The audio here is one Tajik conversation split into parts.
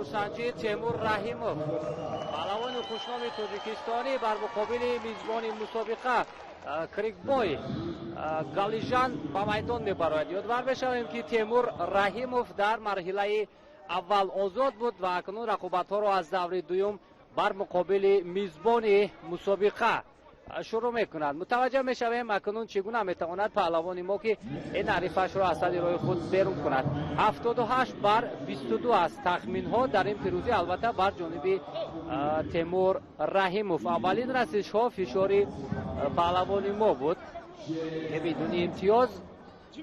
نروسنجی تیمور رحیموف پهلوان خوشنام توجیکستانی بر مقابل میزبان مسابقه کریکبای گالیجان با میدان میبراید. یادآور بشویم که تیمور رحیموف در مرحله اول آزاد بود و اکنون رقابت‌ها را از دور دوم بر مقابل میزبان مسابقه شروع میکنند. متوجه میشویم اکنون چگونه میتواند پهلوان ما که این حریفش را از سد راه خود بیرون کند. 78 بر 22 است تخمین ها در این پیروزی، البته بر جانب تیمور رحیموف. اولین رسش ها فشاری پهلوان ما بود که بدون امتیاز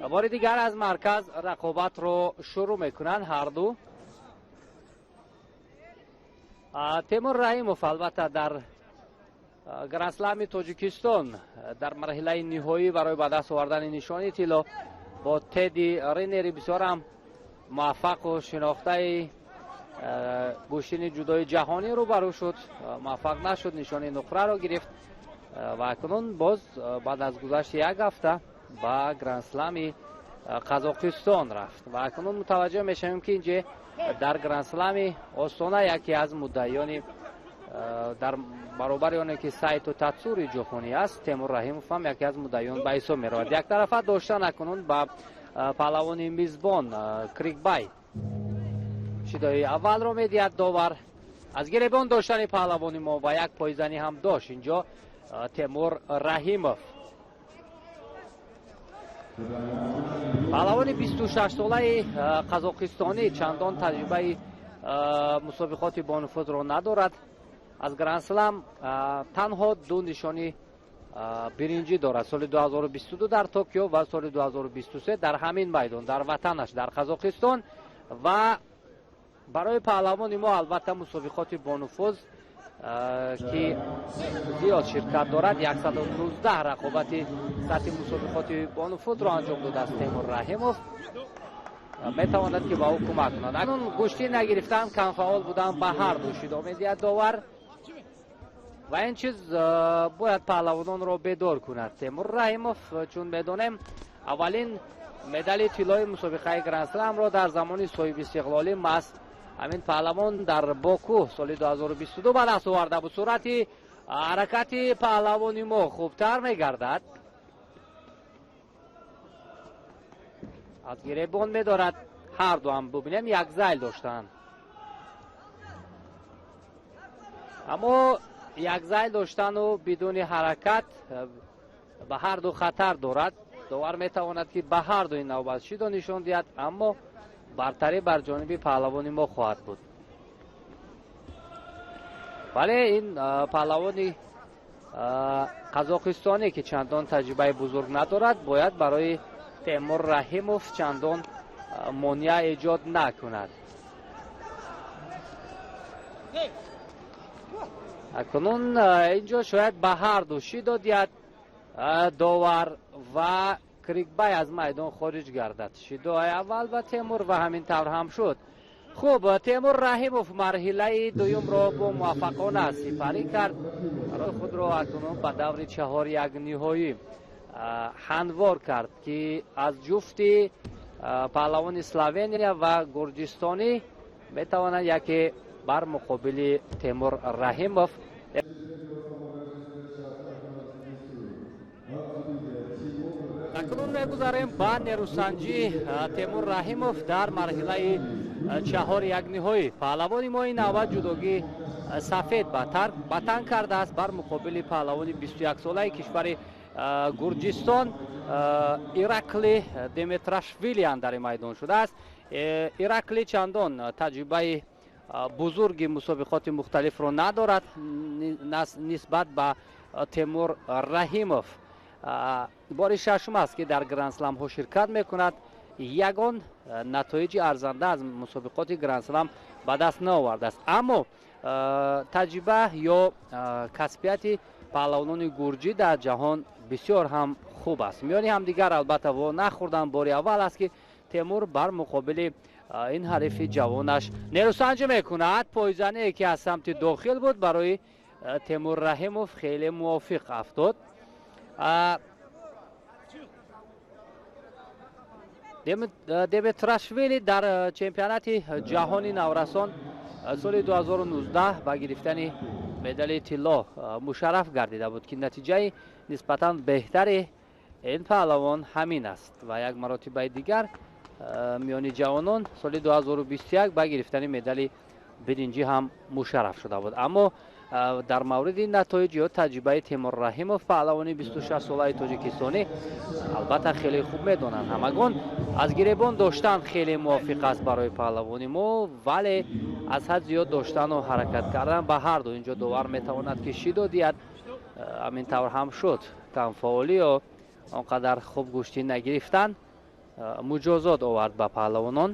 بار دیگر از مرکز رقابت را شروع میکنند هر دو. تیمور رحیموف البته در گرانسلم تاجیکستان در مرحله نهایی برای به دست آوردن نشانی طلا با تدی رینری بسیار هم موفق و شناخته گوشین جدای جهانی رو برو شد، موفق نشد، نشانی نقره رو گرفت و اکنون باز بعد از گذشت یک هفته با گرانسلم قزاقستان رفت و اکنون متوجه میشیم که اینجا در گرانسلم آستانه یکی از مدعیان در برابر آنه که سایت و تاتسوری جهانی است تیمور رحیموف هم یکی از مدعیان به حساب می رود. یک طرفه داشتن اکنون با پهلوان میزبان کریکبای شدای اول رو میدید داور. از گریبان داشتن پهلوان ما و یک پایزنی هم داشت اینجا تیمور رحیموف. پهلوان 26 ساله قزاقستانی چندان تجربه مسابقات با نفوذ را ندارد. از گرانسلم تنها دو نشانی برنجی دارد، سال 2022 در توکیو و سال 2023 در همین میدان در وطنش در قزاقستان. و برای پهلوان ما البته مسابقات با نفوذ که زیاد شرکت دارد 119 رقابت سطح مسابقات با نفوذ را انجام داده است تیمور رحیموف. میتواند که با او کمک کند. اکنون گشتی نگرفتن، کم فعال بودن به هر دو شده میدید داور و این چیز باید پهلوانان را بیدار کند تیمور رحیموف، چون بدانیم اولین مدال طلای مسابقه گرانسلم را در زمان صاحب استقلالی ماست همین پهلوان در باکو سال 2022 به دست آورده بود. صورت حرکت پهلوان ما خوبتر میگردد، از گریبان میدارد. هر دو هم ببینیم یک زایل داشتن، اما یک زایل داشتن و بدون حرکت به هر دو خطر دارد. داور میتواند که به هر دو این نوبت شد نشان دهد، اما برتری بر جانب پهلوان ما خواهد بود. ولی این پهلوان قزاقستانی که چندان تجربه بزرگ ندارد باید برای تیمور رحیموف چندان مانع ایجاد نکند. اکنون اینجا شاید به هر دو شیدا دید داور و کریکبای از میدان خارج گردد. شیدای اول و تیمور و همین طور هم شد. خوب، تیمور رحیموف مرحله دوم را با موفقانه سپری کرد. برای خود را اکنون به دور 4-1 نهایی هموار کرد که از جفت پهلوان اسلوونیا و گرجستانی میتواند یکی بر مقابل تیمور رحیموف. اکنون میگذاریم با نروسنجی تیمور رحیموف در مرحله 4-1 نهایی. پهلوان ما این نوبت جداگی سفید به تن کرده است بر مقابل پهلوان 21 ساله کشور گرجستان ایراکلی دیمیتراشویلی در میدان شده است. ایراکلی چندان تجربه بزرگ مسابقات مختلف را ندارد نسبت به تیمور رحیموف. بار ششم است که در گرانسلم ها شرکت میکند. یگان نتایج ارزنده از مسابقات گرانسلم به دست نآورده است، اما تجربه یا کسبیت پهلوانان گرجی در جهان بسیار هم خوب است. میانی هم دیگر البته و نخوردن. بار اول است که تیمور بر مقابل این حریف جوانش نیروسنجی میکند. پایزنی که از سمت داخل بود برای تیمور رحیموف خیلی موافق افتاد. دیمیتراشویلی در چمپیونات جهانی نورسان соли 2019 ба гирифтани медали тилло мушарраф гардида буд ки натиҷаи нисбатан беҳтари ин паҳлавон ҳамин аст ва як маротибаи дигар миёни ҷавонон соли 2021 ба гирифтани медали биринҷӣ ҳам мушарраф шуда буд. Аммо дар мавриди натоиҷ ё таҷрибаи Темур Раҳимов паҳлавони 26 солаи тоҷикистонӣ албатта хеле хуб медонанд. Ҳамагон аз гиребон доштан хеле мувофиқ аст барои паҳлавони мо, вале аз ҳад зиёд доштану ҳаракат кардан ба ҳарду инҷо довар метавонад ки шидодият ҳамин тавр ҳам шуд. Камфаъолӣ ё он қадар хуб гӯшти нагирифтан муҷозот овард ба паҳлавонон.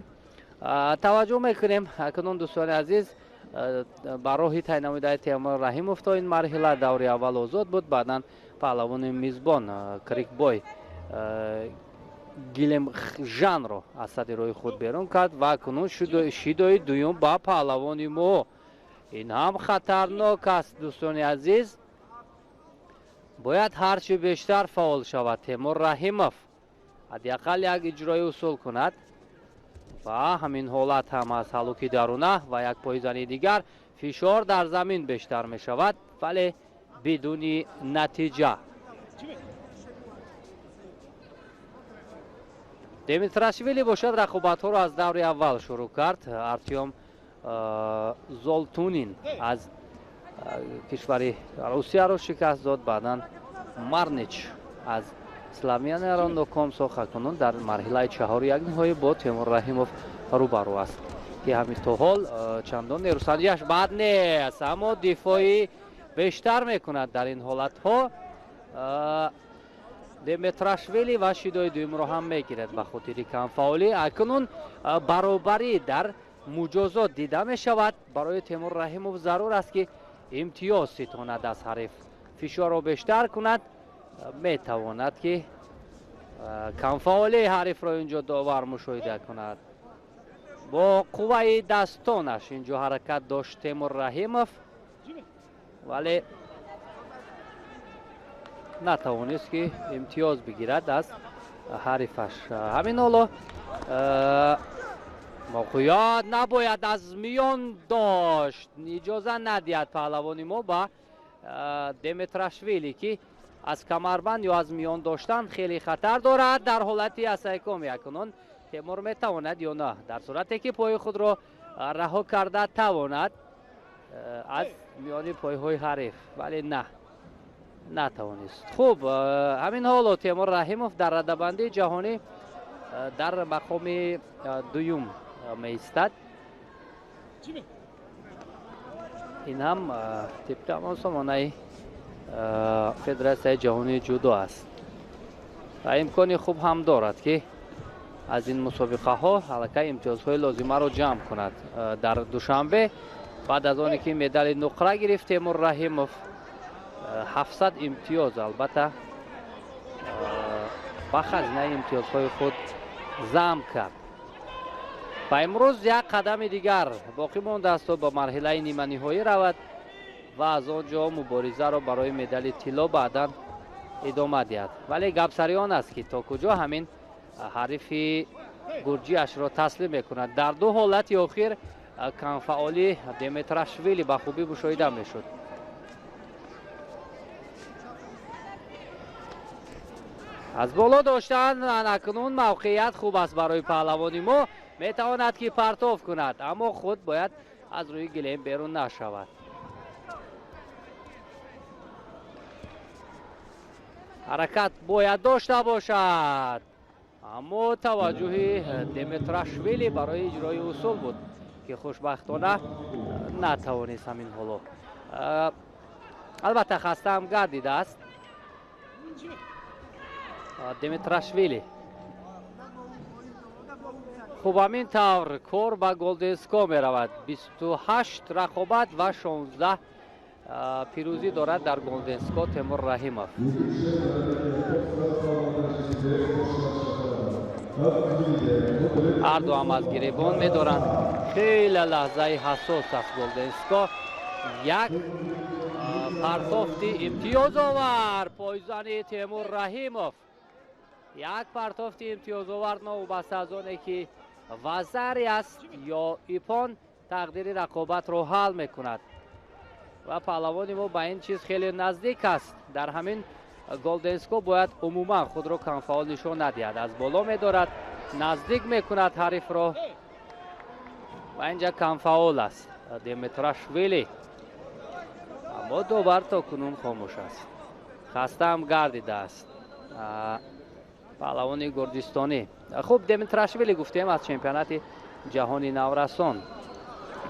таваҷҷӯҳ мекунем акнун дӯстони азиз ба роҳи тайнамудаи Темур Раҳимов то ин марҳила даври аввал озод буд, баъдан паҳлавони мизбон Крикбой Гилемжанро аз садди роҳи худ берун кард ва акнун шидои дуюм ба паҳлавони мо. Ин ҳам хатарнок аст дӯстони азиз. бояд ҳарчи бештар фаъол шавад Темур Раҳимов, ҳадиақал як иҷрои усул кунад. ва ҳамин ҳолат ҳам аз ҳалуки даруна ва як пойзани дигар фишор дар замин бештар мешавад, вале бидуни натиҷа. Демитрашвили бошад рақобатҳоро аз даври аввал шурӯъ кард. Артём Золтунин аз кишвари Русияро шикаст дод, баъдан Марнич аз Славяниро ноком сохт. Акнун дар марҳилаи чаҳори якниҳоӣ бо Темур Раҳимов рӯбарӯ аст ки ҳамин то ҳол чандон нерӯсанҷиаш бад нест, аммо дифоӣ бештар мекунад дар ин ҳолатҳо. Демитрашвили ва шидои дуюмро ҳам мегирад ба хотири камфаъолӣ. Акнун баробарӣ дар муҷозот дида мешавад. барои Темур Раҳимов зарур аст ки имтиёз ситонад аз ҳариф, фишорро бештар кунад, метавонад ки камфаъолии ҳарифро инҷо довар мушоҳида кунад. бо қувваи дастонаш инҷо ҳаракат дошт Темур Раҳимов, вале натавонист ки имтиёз бигирад аз ҳарифаш. ҳамин ҳоло моқиёт набояд аз миён дошт, иҷоза надиҳад паҳлавони мо ба Демитрашвили ки аз камарбанд ё аз миён доштан хеле хатар дорад. дар ҳолати асайкоми акнун Темур метавонад ё на, дар сурате ки пои худро раҳо карда тавонад аз миёни пойҳои ҳариф, вале на, натавонист. хуб, ҳамин ҳоло Темур Раҳимов дар раддабандии ҷаҳонӣ дар мақоми дуюм меистад. ин ҳам тибқи ҳамон сомонаи федератсияи ҷаҳонии ҷудо аст ва имкони хуб ҳам дорад ки аз ин мусобиқаҳо аллакай имтиёзҳои лозимаро ҷамъ кунад. дар душанбе баъд аз оне ки медали нуқра гирифт Темур Раҳимов 700 имтиёз албатта ба хазинаи имтиёзҳои худ замъ кард. ва имрӯз як қадами дигар боқӣ мондааст то ба марҳилаи ниманиҳоӣ равад ва аз он ҷо муборизаро барои медали тилло баъдан идома диҳад. вале гапсари он аст ки то куҷо ҳамин ҳарифи гурҷиашро таслим мекунад. дар ду ҳолати охир камфаъолӣ Демитрашвили ба хубӣ мушоҳида мешуд. аз боло доштан акнун мавқеият хуб аст барои паҳлавони мо, метавонад ки партов кунад, аммо худ бояд аз рӯи гилем берун нашавад. ҳаракат бояд дошта бошад, аммо таваҷҷӯҳи Демитрашвили барои иҷрои усул буд ки хушбахтона натавонист ҳамин ҳоло. албатта хаста ҳам гардидааст Демитрашвили. хуб, ҳамин тавр кор ба голденско меравад. 28 рақобат ва 16 пирӯзӣ дорад дар голденско Темур Раҳимов. ҳарду ҳам аз гиребон медоранд. хеле лаҳзаи ҳассос аст голденско. як партофти имтиёзовар пойзани Темур Раҳимов. як партофти имтиёзовар новобаста аз оне ки вазари аст ё ипон тақдири рақобатро ҳал мекунад ва паҳлавони мо ба ин чиз хеле наздик аст. дар ҳамин голденско бояд умуман худро камфаол нишон надиҳад. аз боло медорад, наздик мекунад ҳарифро ва инҷа камфаол аст Демитрашвили. аммо довар то кунун хомӯш аст. хастаам гардидааст паҳлавони гурҷистонӣ. хуб, Демитрашвили гуфтем аз чемпионати ҷаҳони наврасон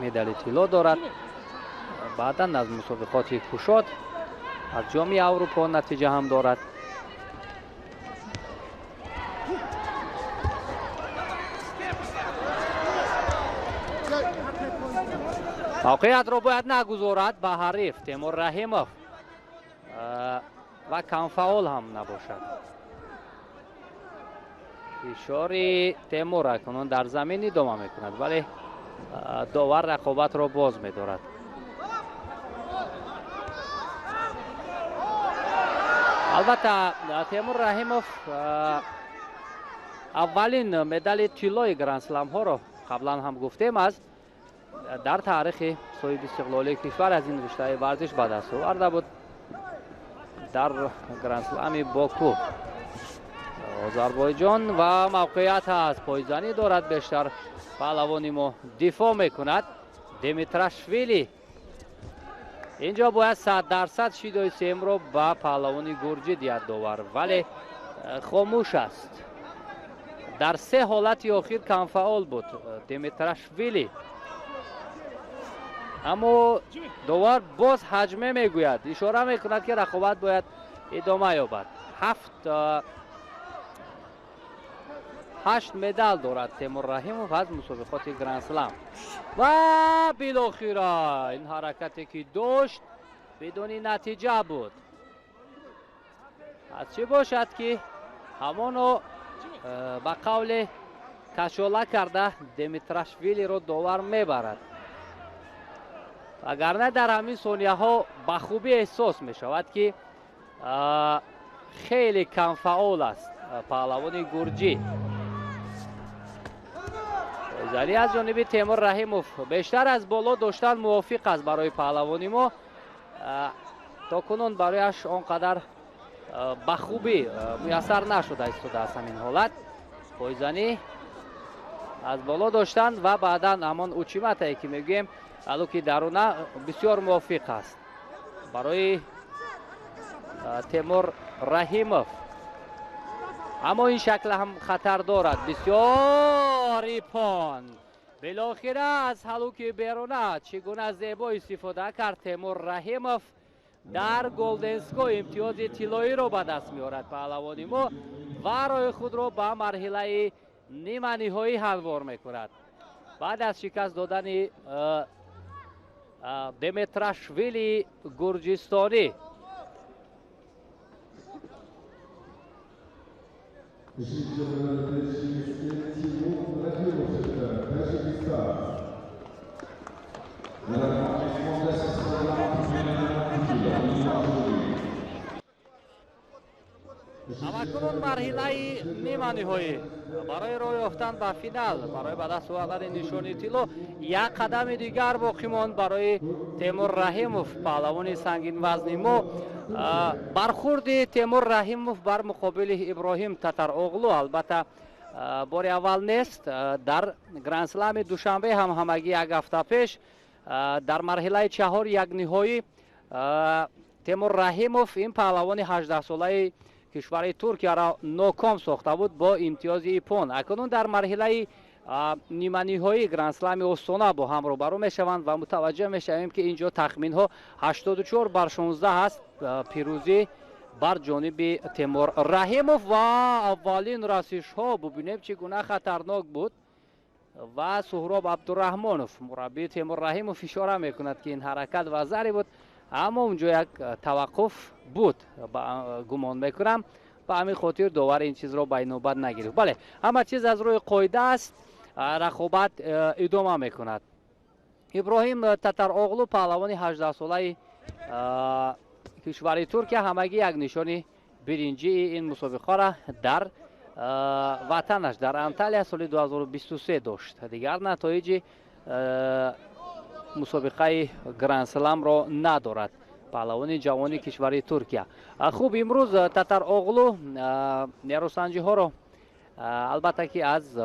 медали тилло дорад. баъдан аз мусобиқоти кушод аз ҷоми аврупо натиҷа ҳам дорад. мавқеиятро бояд нагузорад ба ҳариф Темур Раҳимов ва камфаол ҳам набошад. фишори Темур акнун дар замин идома мекунад, вале довар рақобатро боз медорад. албатта Темур Раҳимов аввалин медали тиллои гранд-сламҳоро қаблан ҳам гуфтем аст дар таърихи соҳиби истиқлолии кишвар аз ин риштаи варзиш ба даст оварда буд. дар гранд-слами Боку Озарбойҷон ва мавқеият аст, пойзанӣ дорад, бештар паҳлавони мо дифоъ мекунад. Демитрашвили инҷо бояд 100% шидои семро ба паҳлавони гурҷӣ диҳад довар, вале хомӯш аст. дар се ҳолати охир камфаол буд Демитрашвили, аммо довар боз ҳаҷме мегӯяд, ишора мекунад ки рақобат бояд идома ёбад. 8 медал дорад Темур Раҳимов аз мусобиқоти гранд-слам ва билохира ин ҳаракате ки дошт бидуни натиҷа буд. аз чӣ бошад ки ҳамоно ба қавле кашола карда Демитрашвилиро довар мебарад. агарна дар ҳамин сонияҳо ба хубӣ эҳсос мешавад ки хеле камфаол аст паҳлавони гурҷӣ. пойзанӣ аз ҷониби Темур Раҳимов бештар аз боло доштан мувофиқ аст барои паҳлавони мо. то кунун барояш он қадар ба хубӣ муяссар нашуда истодааст ҳамин ҳолат. пойзанӣ аз боло доштан ва баъдан ҳамон учиматае ки мегӯем алуки даруна бисёр мувофиқ аст барои Темур Раҳимов. аммо ин шакла ҳам хатар дорад. бисёр ипон билохира аз ҳалуки беруна чӣ гуна зебо истифода кард Темур Раҳимов. дар голденско имтиёзи тиллоиро ба даст меорад паҳлавони мо ва роҳи худро ба марҳилаи нима ниҳоӣ ҳамвор мекунад. баъд аз шикаст додани Демитрашвили гурҷистонӣ. ҳамакунун марҳилаи нима ниҳоӣ барои роҳ ёфтан ба финал, барои ба даст овардани нишони тилло як қадами дигар боқӣ монд барои Темур Раҳимов, паҳлавони сангинвазни мо. бархурди Темур Раҳимов бар муқобили Иброҳим Татароғлу албатта бори аввал нест. дар гранд-слами душанбе ҳам ҳамагӣ як ҳафта пеш дар марҳилаи чаҳор якниҳоӣ Темур Раҳимов ин паҳлавони 18-солаи кишвари Туркияро ноком сохта буд бо имтиёзи ипон. акнун дар марҳилаи ниманиҳои гранд-слами Остона бо ҳам рӯбарӯ мешаванд ва мутаваҷҷеҳ мешавем ки инҷо тахминҳо 84-16 аст. пирӯзӣ бар ҷониби Темур Раҳимов ва аввалин расишҳо бубинем чӣ гуна хатарнок буд ва Суҳроб Абдураҳмонов мураббии Темур Раҳимов ишора мекунад ки ин ҳаракат ва заре буд, аммо унҷо як таваққуф буд гумон мекунам. ба ҳамин хотир довар ин чизро ба инобат нагирифт. бале, ҳама чиз аз рӯи қоида аст. рақобат идома мекунад. Иброҳим Татароғлу паҳлавони 18-солаи кишвари Туркия ҳамагӣ як нишони биринҷии ин мусобиқаро дар ватанаш дар Анталия соли 2023 дошт. дигар натоиҷи مسابقه گرند سلام را ندارد. پهلوانی جوانی کشور ترکیه. خوب امروز تتر اغلو نیروسنجی ها را البته که از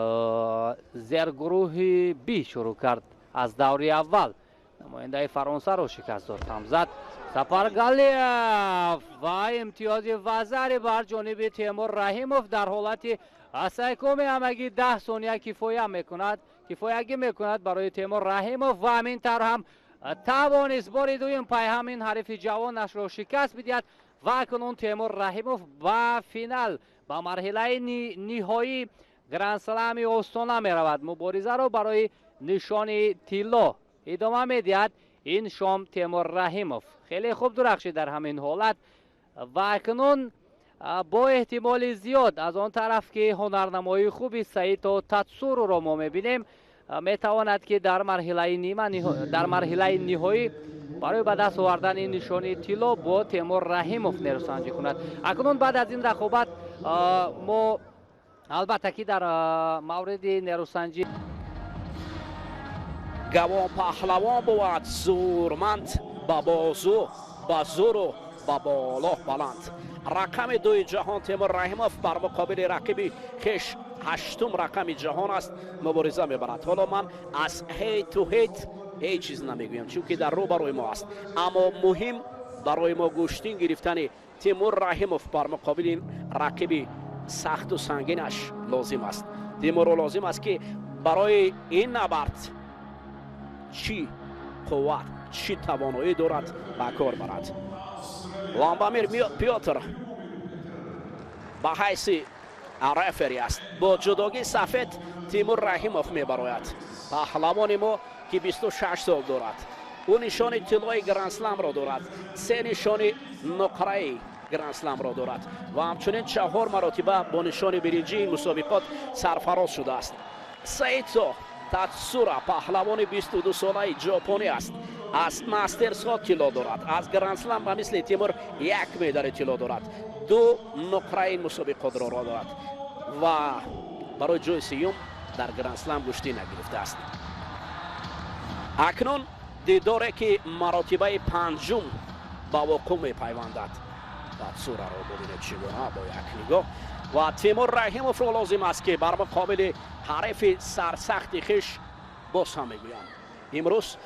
زیر گروه بی شروع کرد. از دوره اول نماینده فرانسه را شکست داد. هم زد سفر گالیف و امتیاز وزری بر جانب تیمور رحیموف در حالت سیکوم همگی 10 ثانیه کفایگی میکند برای تیمور رحیموف و همین طور هم توانست بار دویم پای همین حریف جوانش را شکست بدهد و اکنون تیمور رحیموف با فینال با مرحله نهایی گرند سلام استانه می رود. مبارزه را برای نشان طلا ادامه می دهد این شام تیمور رحیموف. خیلی خوب درخشید در همین حالت و اکنون با احتمال زیاد از آن طرف که هنرنمایی خوبی سایتو تاتسورو را ما میبینیم میتواند که در مرحله نهایی برای به دست آوردن این نشانی طلا با تیمور رحیموف نیروسنجی کند. اکنون بعد از این رقابت ما البته که در مورد نیروسنجی گوان پهلوان بود زورمند با بازو با زور و با بالا بلند. رقم 2 جهان تیمور رحیموف بر مقابل رقیب خویش 8م رقم جهان است مبارزه میبرد. حالا من از هیت تو هیت هیچ چیز نمیگویم چون که در رو برای ما است، اما مهم برای ما گوشتین گرفتن تیمور رحیموف بر مقابل این رقیب سخت و سنگینش لازم است. تیمور لازم است که برای این نبرد چی قوت چی توانایی دارد به کار برد. لامبامیر پیوتر به حیث رفری است. با جداگی سفید تیمور رحیموف میبراید. پهلوان ما که 26 سال دارد. او نشان طلای گرند اسلم را دارد. 3 نشان نقره گرند اسلم را دارد و همچنین 4 مرتبه با نشان برنجی این مسابقات سرفراز شده است. سایتو تاتسورو پهلوان 22 ساله ژاپنی است. از ماسترز ها طلا دارد. از گرند اسلم به مثل تیمور 1 مدال طلا دارد. 2 نقره این مسابقات را دارد و برای جای سیوم در گرند اسلم گشتی نگرفته است. اکنون دیداره که مراتبه 5م با وقوع میپیوندد. تاتسورو را ببینید چگونه با یک نگاه و تیمور رحیموف را لازم است که بر مقابل حریف سرسخت خویش باز هم میگویم امروز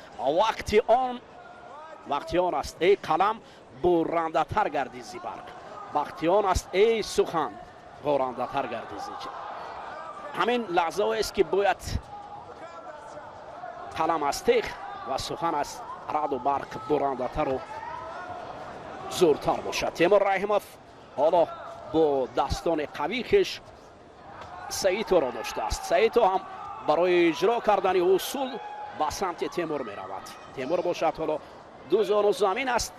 وقتی آن است ای قلم برنده تر گردی زی برق. وقتی آن است ای سخن برنده تر گردی زی. همین لحظه است که باید قلم از تیغ و سخن از رعد و برق برنده تر و زورتر باشد. تیمور رحیموف حالا با دستان قوی خویش سایتو را داشته است. سایتو هم برای اجرا کردن اصول به سمت تیمور می رود. تیمور باشد حالا 2 زانو زمین است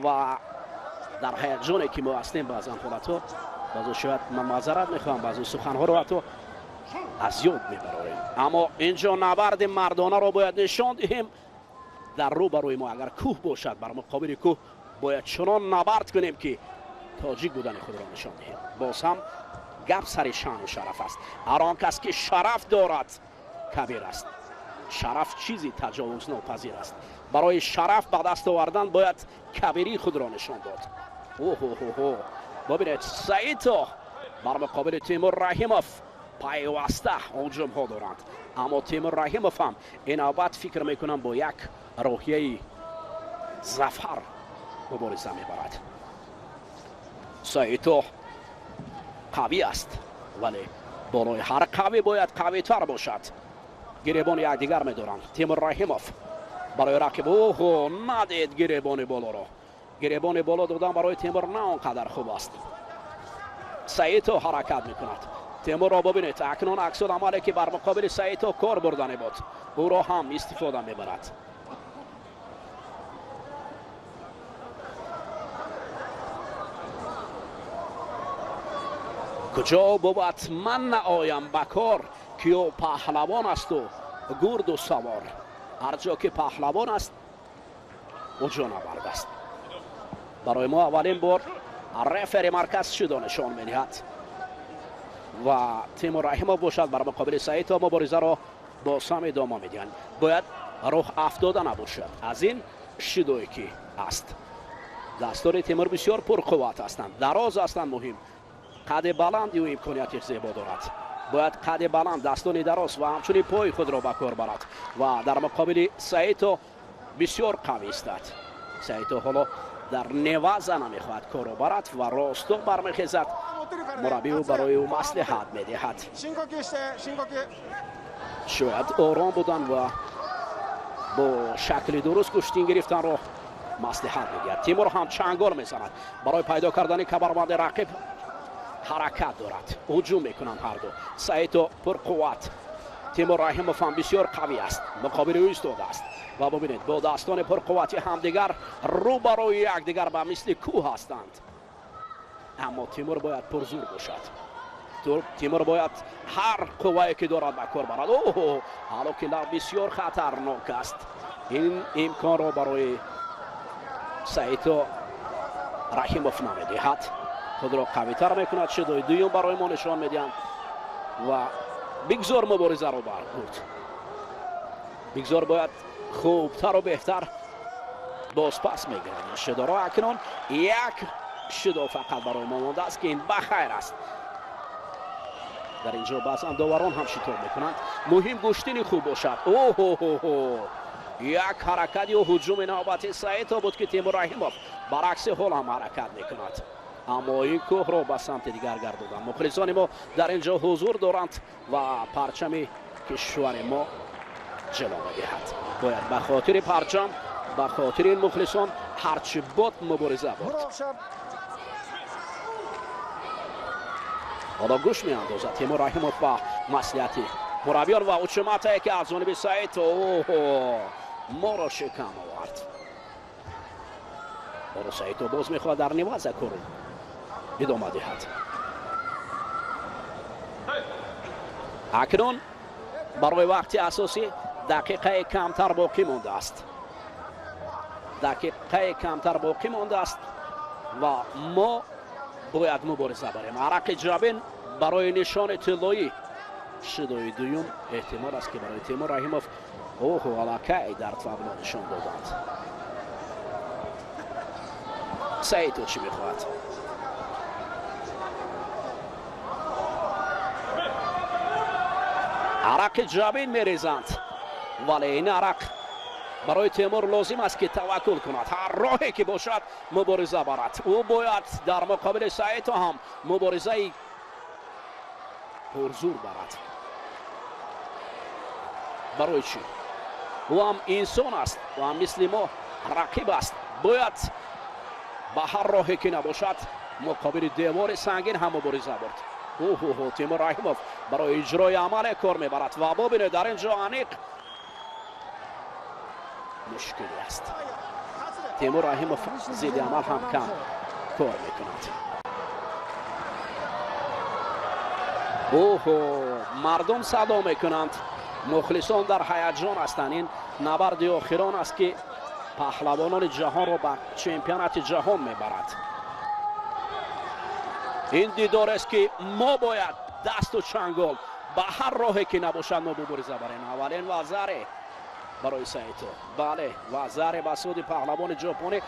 و در هیجانی که ما هستیم بعضا حالتها بعضا شاید من معذرت میخوام بعضا سخنها رو حتی از یاد میبریم، اما اینجا نبرد مردانه را باید نشان دهیم. در رو برای ما اگر کوه باشد بر مقابل کوه باید چنان نبرد کنیم که تاجیک بودن خود را نشان دهیم. باز هم گپ سر شان و شرف است. هر آن کس که شرف دارد کبیر است. شرف چیزی تجاوز ناپذیر است. برای شرف به دست آوردن باید کبیری خود را نشان داد. ببینید سایتو بر مقابل تیمور رحیموف پیوسته هجوم ها دارند، اما تیمور رحیموف هم این نوبت فکر میکنم با یک روحیه ظفر مبارزه میبرد. سایتو قوی است ولی بالای هر قوی باید قوی تر باشد. گریبان یکدیگر میدارند. تیمور رحیموف برای رقیب ندید گریبان بالا را. گریبان بالا دادن برای تیمور نه آنقدر خوب است. سایتو حرکت میکند. تیمور را ببینید اکنون عکس العملی که بر مقابل سایتو کار بردن بود او را هم استفاده میبرد. کجا بود من نآیم بکار که او پهلوان است و گرد و سوار. هر جا که پهلوان است اونجا نبرد است. برای ما اولین بار رفری مرکز شده نشان می‌دهد و تیمور رحیموف باشد بر مقابل سایتو مبارزه را با سام ادامه میدهند. باید روح افتاده نباشد. از این شیدویی که است. دستان تیمور بسیار پرقوت هستند، دراز هستند، مهم قد بلند و امکانیت زیبا دارد. باید قد بلند، دستان دراز و همچنین پای خود را به کار برد و در مقابل سایتو بسیار قوی است. سایتو حالا در نوازه نمیخواهد کار را برد و راستو برمیخیزد. مربی او برای او مصلحت میدهد. شاید آرام بودن و با شکل درست کشتین گرفتن را مصلحت میدهد. تیمور هم چنگال میزند برای پیدا کردن کمربند رقیب. حرکت دارد، هجوم میکنند هر دو. سایتو پرقوت، تیمور رحیموف هم بسیار قوی است، مقابل او ایستاده است و ببینید با دستان پرقوتی همدیگر روبروی یکدیگر به مثل کوه هستند. اما تیمور باید پرزور باشد. تیمور باید هر قوایی که دارد به کار برد. اوه، حالا که لعب بسیار خطرناک است. این امکان را برای سایتو رحیموف نمیدهد. خود را قوی تر میکند. شیدوی دوم برای ما نشان میدهند و بگذار مبارزه را برگرد. بگذار باید خوبتر و بهتر باز پس میگیرد. شیدو را اکنون یک شیدو فقط برای ما مانده است که این بخیر است. در اینجا بعضا داوران هم شطور میکنند. مهم گشتین خوب باشد. اوه، یک حرکت و هجوم نوبتی سایتو بود که تیمور رحیموف برعکس حال هم حرکت میکند. اما این کوه را به سمت دیگر گرداندند. مخلصان ما در اینجا حضور دارند و پرچم کشور ما جلوه میدهد. باید به خاطر پرچم، به خاطر این مخلصان هرچی بود مبارزه برد. حالا گوش میاندازد تیمور رحیموف با مصلحت مربیان و اوچماتی که از جانب سایتو ما را شکم آورد. حالا سایتو باز میخواهد در نوازه کار ادامه دهد. اکنون برای وقت اساسی دقیقه کمتر باقی مانده است. دقیقه کمتر باقی مانده است و ما باید مبارزه بریم. عرق جبین برای نشان طلایی. شیدوی دوم احتمال است که برای تیمور رحیموف علاقه در تابلو نشان دادند. سایتو چی میخواهد؟ عرق جبین میریزند ولی این عرق برای تیمور لازم است که توکل کند. هر راهی که باشد مبارزه برد. او باید در مقابل سایتو هم مبارزه پرزور برد. برای چی؟ او هم انسان است و هم مثل ما رقیب است. باید به هر راهی که نباشد مقابل دیوار سنگین هم مبارزه برد. تیمور رحیموف برای اجرای عمل کار میبرد و ببینید در اینجا انیق مشکلی است. تیمور رحیموف زیر عمل هم کم کار میکند. مردم صدا میکنند. مخلصان در هیجان هستند. این نبرد آخران است که پهلوانان جهان را به چمپیونات جهان میبرد. این دیدار است که ما باید دست و چنگال به هر راهی که نباشد ما مبارزه بریم. اولین وزره برای سایتو، بله وزره بسود پهلوان ژاپنی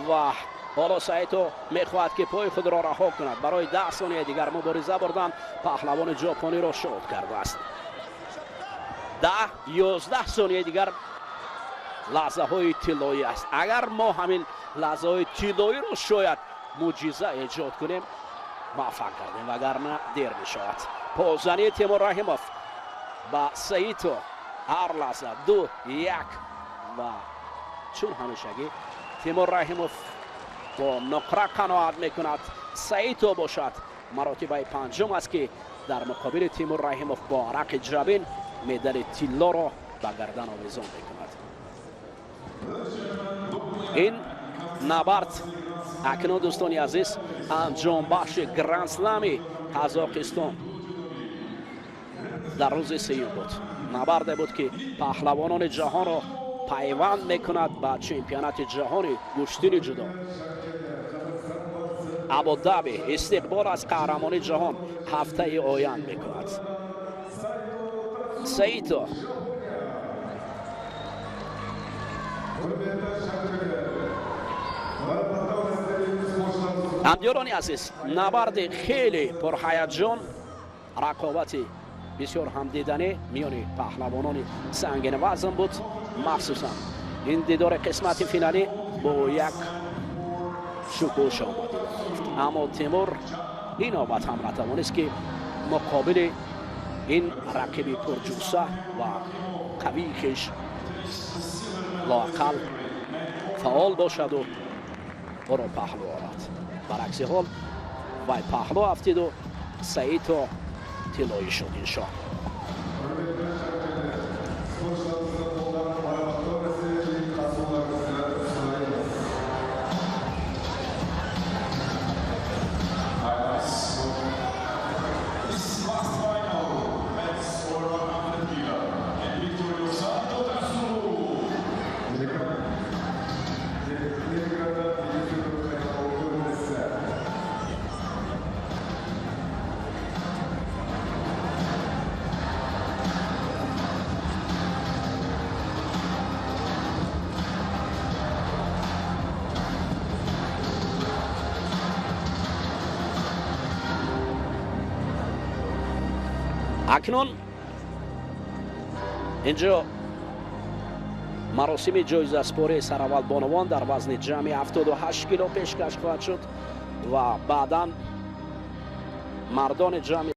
و حالا سایتو میخواهد که پای خود را رها کند. برای 10 ثانیه دیگر مبارزه بردن پهلوان ژاپنی را شاد کرده است. 10-11 ثانیه دیگر لحظه های طلایی است. اگر ما همین لحظه های طلایی را شاید معجزه ایجاد کنیم موفق کردیم، وگرنه دیر می شود. پازنی تیمور رحیموف با سایتو هر لحظه 2-1 و چون همیشگی تیمور رحیموف با نقره قناعت می کند. سایتو باشد مراتبه پنجم است که در مقابل تیمور رحیموف با عرق جبین مدال طلا را به گردن آویزان می کند. این نبرد اکنون دوستان عزیز انجام بخش گرند اسلم قزاقستان در روز سیوم بود. نبرد بود که پهلوانان جهان را پیوند میکند به چمپیونات جهانی گشتین جدا. ابوظبی استقبال از قهرمانی جهان هفته آینده میکند. سایتو همدیاران عزیز، نبرد خیلی پرهیجان، رقابتی بسیار هم دیدنی میان پهلوانان سنگین وزن بود. مخصوصا این دیدار قسمت فینالی با یک شکوش آمده، اما تیمور این آمد هم نتوانست که مقابل این رقیب پرجوسه و قوی کش لااقل فعال باشد و او را پهلو آورد. برعکس حال وی پهلو افتید و سعید تا طلایی شد انشاء. اکنون اینجا مراسم جایزه سپاری سرول بانوان در وزن جمعی 78 کیلو پیشکش خواهد شد و بعداً مردان جمعی